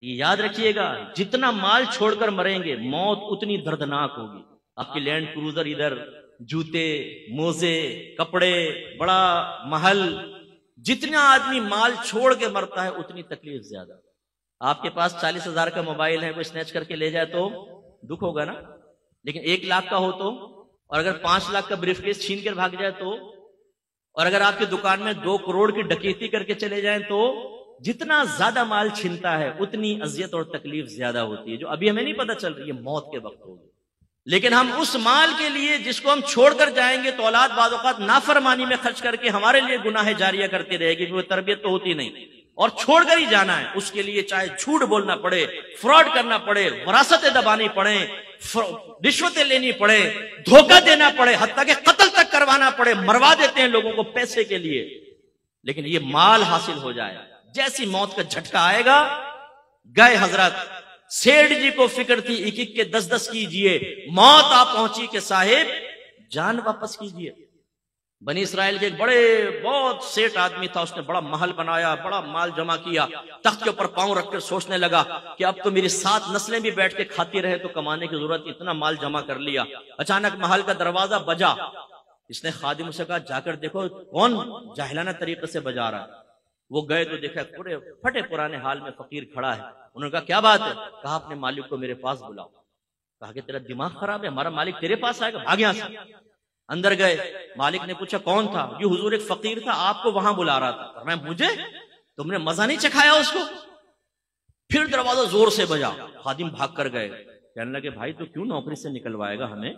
یہ یاد رکھیے گا، جتنا مال چھوڑ کر مریں گے موت اتنی دردناک ہوگی. آپ کی لینڈ کروزر ادھر، جوتے، موزے، کپڑے، بڑا محل، جتنا آدمی مال چھوڑ کے مرتا ہے اتنی تکلیف زیادہ. آپ کے پاس 40,000 کا موبائل ہے، کوئی سنیچ کر کے لے جائے تو دکھ ہوگا نا، لیکن 1 لاکھ کا ہو تو، اور اگر 5 لاکھ کا بریف کیس چھین کر بھاگ جائے تو، اور اگر آپ کی دکان میں 2 کروڑ کی ڈکیتی کر کے چلے جائیں تو، جتنا زیادہ مال چھنتا ہے اتنی اذیت اور تکلیف زیادہ ہوتی ہے، جو ابھی ہمیں نہیں پتہ چل رہی ہے، موت کے وقت ہوگی. لیکن ہم اس مال کے لیے جس کو ہم چھوڑ کر جائیں گے تو اولاد بعض اوقات نافرمانی میں خرچ کر کے ہمارے لیے گناہ جاریہ کرتی رہے گی، وہ تربیت تو ہوتی نہیں، اور چھوڑ کر ہی جانا ہے. اس کے لیے چاہے جھوٹ بولنا پڑے، فراڈ کرنا پڑے، وراثتیں دبانی پڑے، رشوتیں لینی پڑے، دھوکہ دینا پڑے، حتیٰ کہ قتل تک کروانا پڑے. مروا دیتے ہیں لوگوں کو پیسے کے لیے، لیکن یہ مال حاصل ہو جائے. جیسی موت کا جھٹکا آئے گا، گئے حضرت. سیٹھ جی کو فکر تھی 1-1 کے 10-10 کیجئے، موت آ پہنچی کہ صاحب جان واپس کیجئے. بنی اسرائیل کے ایک بہت سیٹھ آدمی تھا، اس نے بڑا محل بنایا، بڑا مال جمع کیا، تخت کے اوپر پاؤں رکھ کر سوچنے لگا کہ اب تو میری 7 نسلیں بھی بیٹھ کے کھاتی رہے تو کمانے کی ضرورت، اتنا مال جمع کر لیا. اچانک محل کا دروازہ بجا. اس نے خادم سے کہا جا کر دیکھو کون جاہلانہ طریقے سے بجا رہا ہے. وہ گئے تو دیکھا پورے پھٹے پرانے حال میں فقیر کھڑا ہے. انہوں نے کہا کیا بات ہے؟ کہا اپنے مالک کو میرے پاس بلاؤ. کہا کہ تیرا دماغ خراب ہے، ہمارا مالک تیرے پاس آئے گا، بھاگ یہاں سے. اندر گئے، مالک نے پوچھا کون تھا؟ یہ حضور ایک فقیر تھا، آپ کو وہاں بلا رہا تھا. فرمایا مجھے؟ تم نے مزہ نہیں چکھایا اس کو؟ پھر دروازہ زور سے بجا. خادم بھاگ کر گئے، کہنے لگے بھائی تو کیوں نوکری سے نکلوائے گا ہمیں،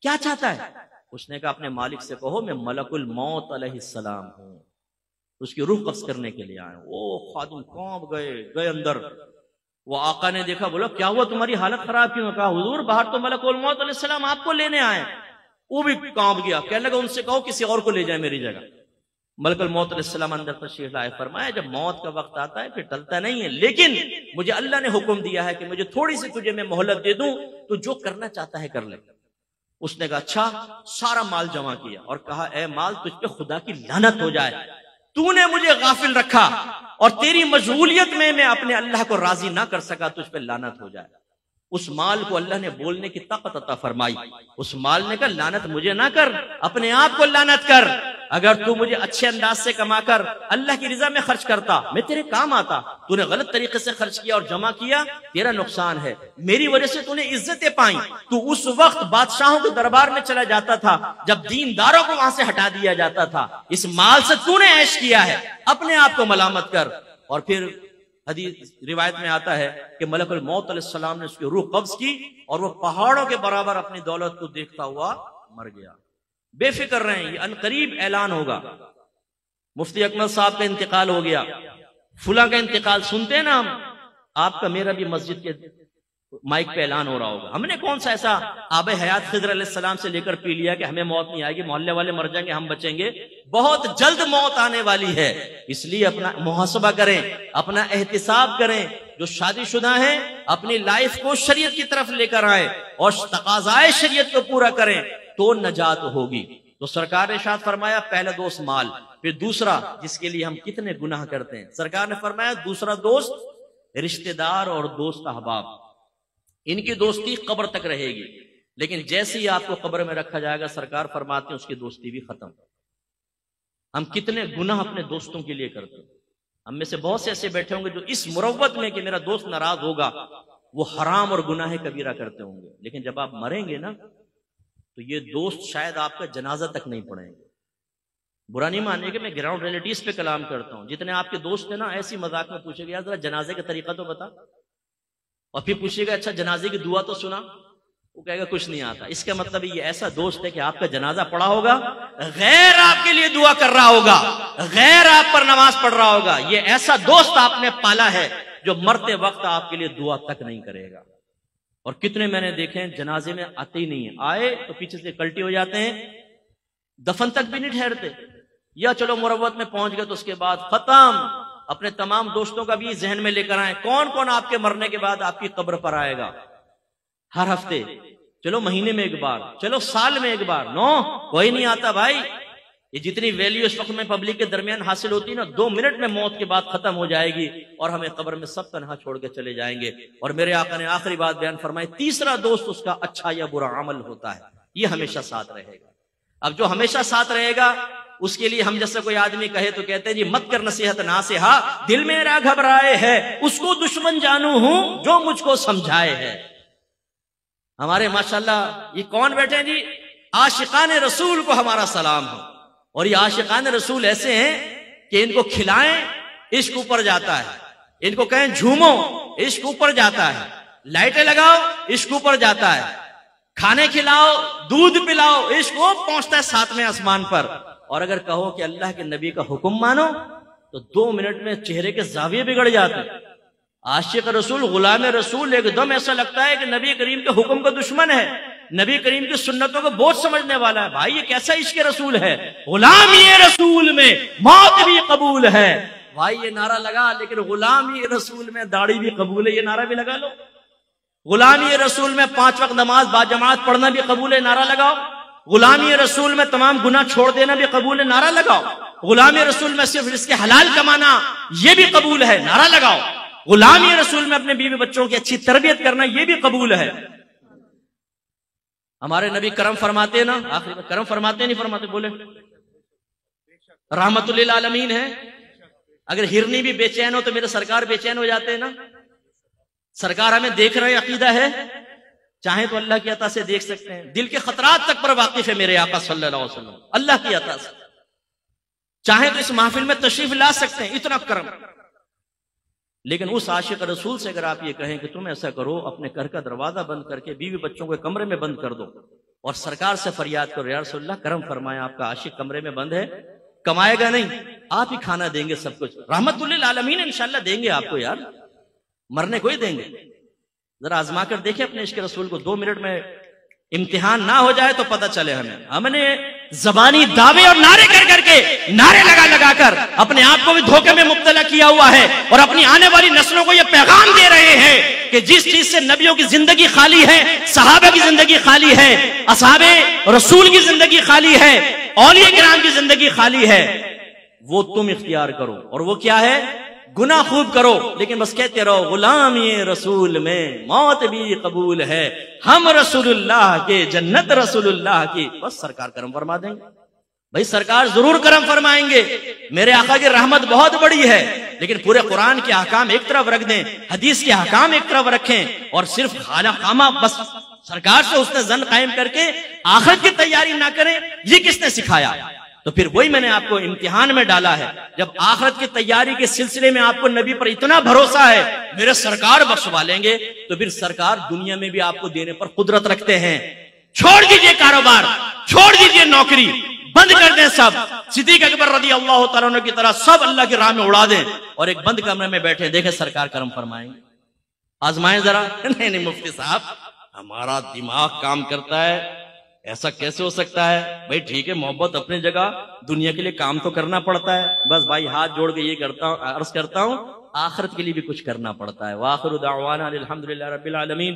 کیا چاہتا ہے؟ اس نے کہا اپنے مالک سے کہو میں ملک الموت علیہ السلام ہوں، اس کی روح قبض کرنے کے لیے آئے. وہ خادم کانپ گئے اندر. وہ آقا نے دیکھا، بولا کیا ہوا تمہاری حالت خراب کیوں؟ کہا حضور باہر تو ملک الموت علیہ السلام آپ کو لینے آئے. وہ بھی کانپ گیا، کہنے لگا ان سے کہو کسی اور کو لے جائے میری جگہ. ملک الموت علیہ السلام اندر تشریف لائے. فرمایا جب موت کا وقت آتا ہے پھر ٹلتا نہیں ہے، لیکن مجھے اللہ نے حکم دیا ہے کہ مجھے تھوڑی سی تجھے میں مہلت دے دوں، تو جو کرنا چاہتا ہے کر لے. اس نے کہا اچھا. سارا مال جمع کیا اور کہا اے مال تجھ پہ خدا کی لعنت ہو جائے، تو نے مجھے غافل رکھا اور تیری مشغولیت میں اپنے اللہ کو راضی نہ کر سکا، تجھ پہ لعنت ہو جائے. اس مال کو اللہ نے بولنے کی طاقت عطا فرمائی. اس مال نے کہا لعنت مجھے نہ کر، اپنے آپ کو لعنت کر. اگر تو مجھے اچھے انداز سے کما کر اللہ کی رضا میں خرچ کرتا، میں تیرے کام آتا. تو نے غلط طریقے سے خرچ کیا اور جمع کیا، تیرا نقصان ہے. میری وجہ سے تو نے عزتیں پائیں. تو اس وقت بادشاہوں کے دربار میں چلا جاتا تھا جب دینداروں کو وہاں سے ہٹا دیا جاتا تھا. اس مال سے تو نے عیش کیا ہے، اپنے آپ کو ملامت کر. اور پھر حدیث روایت میں آتا ہے کہ ملک الموت علیہ السلام نے اس کی روح قبض کی اور وہ پہاڑوں کے برابر اپنی دولت کو دیکھتا ہوا مر گیا. بے فکر رہیں، یہ عنقریب اعلان ہوگا. مفتی اکمل صاحب کا انتقال ہو گیا، فلاں کا انتقال سنتے ہیں نا ہم، آپ کا میرا بھی مسجد کے مائک پہ اعلان ہو رہا ہوگا. ہم نے کون سا ایسا آب حیات خضر علیہ السلام سے لے کر پی لیا کہ ہمیں موت نہیں آئے گی، محلے والے مر جائیں گے ہم بچیں گے. بہت جلد موت آنے والی ہے، اس لیے اپنا محاسبہ کریں، اپنا احتساب کریں. جو شادی شدہ ہیں اپنی لائف کو شریعت کی طرف لے کر آئیں اور تقاضائے شریعت کو پورا کریں تو نجات ہوگی. تو سرکار نے ارشاد فرمایا پہلا دوست مال، پھر دوسرا جس کے لیے ہم کتنے گناہ کرتے ہیں. سرکار نے فرمایا دوسرا دوست رشتہ دار اور دوست احباب، ان کی دوستی قبر تک رہے گی، لیکن جیسے ہی آپ کو قبر میں رکھا جائے گا سرکار فرماتے ہیں اس کی دوستی بھی ختم. ہم کتنے گناہ اپنے دوستوں کے لیے کرتے ہیں. ہم میں سے بہت سے ایسے بیٹھے ہوں گے جو اس مروت میں کہ میرا دوست ناراض ہوگا وہ حرام اور گناہ کبیرہ کرتے ہوں گے، لیکن جب آپ مریں گے نا تو یہ دوست شاید آپ کا جنازہ تک نہیں پڑھیں گے. برا نہیں مانیے کہ میں گراؤنڈ ریلیٹیز پہ کلام کرتا ہوں. جتنے آپ کے دوست ہیں نا ایسی مذاق میں پوچھے گا یار ذرا جنازے کا طریقہ تو بتا، اور پھر پوچھے گا اچھا جنازے کی دعا تو سنا، وہ کہے گا کچھ نہیں آتا. اس کا مطلب یہ ایسا دوست ہے کہ آپ کا جنازہ پڑھا ہوگا، غیر آپ کے لیے دعا کر رہا ہوگا، غیر آپ پر نماز پڑھ رہا ہوگا. یہ ایسا دوست آپ نے پالا ہے جو مرتے وقت آپ کے لیے دعا تک نہیں کرے گا. اور کتنے میں نے دیکھے ہیں جنازے میں آتے ہی نہیں ہیں، آئے تو پیچھے سے کلٹی ہو جاتے ہیں، دفن تک بھی نہیں ٹھہرتے، یا چلو مروت میں پہنچ گئے تو اس کے بعد ختم. اپنے تمام دوستوں کا بھی ذہن میں لے کر آئیں کون کون آپ کے مرنے کے بعد آپ کی قبر پر آئے گا. ہر ہفتے، چلو مہینے میں ایک بار، چلو سال میں ایک بار، نو کوئی نہیں آتا بھائی. یہ جتنی ویلیو اس وقت میں پبلک کے درمیان حاصل ہوتی ہے نا، 2 منٹ میں موت کے بعد ختم ہو جائے گی اور ہمیں قبر میں سب تنہا چھوڑ کے چلے جائیں گے۔ اور میرے آقا نے آخری بات بیان فرمائی، تیسرا دوست اس کا اچھا یا برا عمل ہوتا ہے، یہ ہمیشہ ساتھ رہے گا۔ اب جو ہمیشہ ساتھ رہے گا اس کے لیے ہم جیسے کوئی آدمی کہے تو کہتے ہیں جی مت کر نصیحت ناصحہ، دل میرا گھبرائے ہے، اس کو دشمن جانو ہوں جو مجھ کو سمجھائے ہے۔ ہمارے ماشاءاللہ یہ کون بیٹھے ہیں جی، عاشقان رسول کو ہمارا سلام ہو۔ اور یہ عاشقان رسول ایسے ہیں کہ ان کو کھلائیں عشق اوپر جاتا ہے، ان کو کہیں جھومو عشق اوپر جاتا ہے، لائٹیں لگاؤ عشق اوپر جاتا ہے، کھانے کھلاؤ دودھ پلاؤ عشق وہ پہنچتا ہے 7ویں آسمان پر۔ اور اگر کہو کہ اللہ کے نبی کا حکم مانو تو 2 منٹ میں چہرے کے زاویے بگڑ جاتے ہیں۔ عاشق رسول غلام رسول ایک دم ایسا لگتا ہے کہ نبی کریم کے حکم کا دشمن ہے، نبی کریم کی سنتوں کو بوجھ سمجھنے والا ہے۔ بھائی یہ کیسا عشق رسول ہے، غلامی رسول میں موت بھی قبول ہے۔ بھائی یہ نعرہ لگا، لیکن غلامی رسول میں داڑھی بھی قبول ہے، یہ نعرہ بھی لگا لو۔ غلامی رسول میں 5 وقت نماز باجماعت پڑھنا بھی قبول ہے، نعرہ لگاؤ۔ غلامی رسول میں تمام گناہ چھوڑ دینا بھی قبول ہے، نعرہ لگاؤ۔ غلامی رسول میں صرف رزق حلال کمانا یہ بھی قبول ہے، نعرہ لگاؤ۔ غلامی رسول میں اپنے بیوی بچوں کی اچھی تربیت کرنا یہ بھی قبول ہے۔ ہمارے نبی کرم فرماتے ہیں نا، آخری میں کرم فرماتے نہیں فرماتے، بولے رحمت للعالمین ہے۔ اگر ہرنی بھی بے چین ہو تو میرے سرکار بے چین ہو جاتے ہیں نا۔ سرکار ہمیں دیکھ رہے عقیدہ ہے، چاہیں تو اللہ کی عطا سے دیکھ سکتے ہیں، دل کے خطرات تک پر واقف ہے میرے آقا صلی اللہ علیہ وسلم، اللہ کی عطا سے چاہیں تو اس محفل میں تشریف لا سکتے ہیں، اتنا کرم۔ لیکن اس عاشق رسول سے اگر آپ یہ کہیں کہ تم ایسا کرو، اپنے گھر کا دروازہ بند کر کے بیوی بچوں کو کمرے میں بند کر دو اور سرکار سے فریاد کرو یا رسول اللہ کرم فرمائے، آپ کا عاشق کمرے میں بند ہے، کمائے گا نہیں، آپ ہی کھانا دیں گے، سب کچھ رحمت للعالمین انشاءاللہ دیں گے آپ کو، یار مرنے کو ہی دیں گے۔ ذرا آزما کر دیکھیں اپنے عشق رسول کو، 2 منٹ میں امتحان نہ ہو جائے تو پتہ چلے ہمیں۔ ہم نے زبانی دعوے اور نعرے کر کے نعرے لگا کر اپنے آپ کو بھی دھوکے میں مبتلا کیا ہوا ہے، اور اپنی آنے والی نسلوں کو یہ پیغام دے رہے ہیں کہ جس چیز سے نبیوں کی زندگی خالی ہے، صحابہ کی زندگی خالی ہے، اصحاب رسول کی زندگی خالی ہے، اولیاء کرام کی زندگی خالی ہے، وہ تم اختیار کرو۔ اور وہ کیا ہے؟ گناہ خوب کرو لیکن بس کہتے رہو غلامی رسول میں موت بھی قبول ہے، ہم رسول اللہ کے جنت رسول اللہ کی، بس سرکار کرم فرما دیں گے۔ بھائی سرکار ضرور کرم فرمائیں گے، میرے آقا کی رحمت بہت بڑی ہے، لیکن پورے قرآن کے احکام ایک طرف رکھ دیں، حدیث کے احکام ایک طرف رکھیں، اور صرف خانہ خامہ بس سرکار سے اس نے ظن قائم کر کے آخرت کی تیاری نہ کریں، یہ کس نے سکھایا؟ تو پھر وہی میں نے آپ کو امتحان میں ڈالا ہے۔ جب آخرت کی تیاری کے سلسلے میں آپ کو نبی پر اتنا بھروسہ ہے، میرے سرکار بخشوا لیں گے، تو پھر سرکار دنیا میں بھی آپ کو دینے پر قدرت رکھتے ہیں۔ چھوڑ دیجئے کاروبار، چھوڑ دیجئے نوکری، بند کر دیں سب، صدیق اکبر رضی اللہ تعالیٰ عنہ کی طرح سب اللہ کی راہ میں اڑا دیں اور ایک بند کمرے میں بیٹھے، دیکھیں سرکار کرم فرمائیں گے۔ آزمائیں ذرا۔ نہیں مفتی صاحب ہمارا دماغ کام کرتا ہے، ایسا کیسے ہو سکتا ہے؟ بھائی ٹھیک ہے، محبت اپنی جگہ، دنیا کے لیے کام تو کرنا پڑتا ہے، بس بھائی ہاتھ جوڑ کے یہ عرض کرتا ہوں آخرت کے لیے بھی کچھ کرنا پڑتا ہے۔ وآخر دعوانا الحمدللہ رب العالمین۔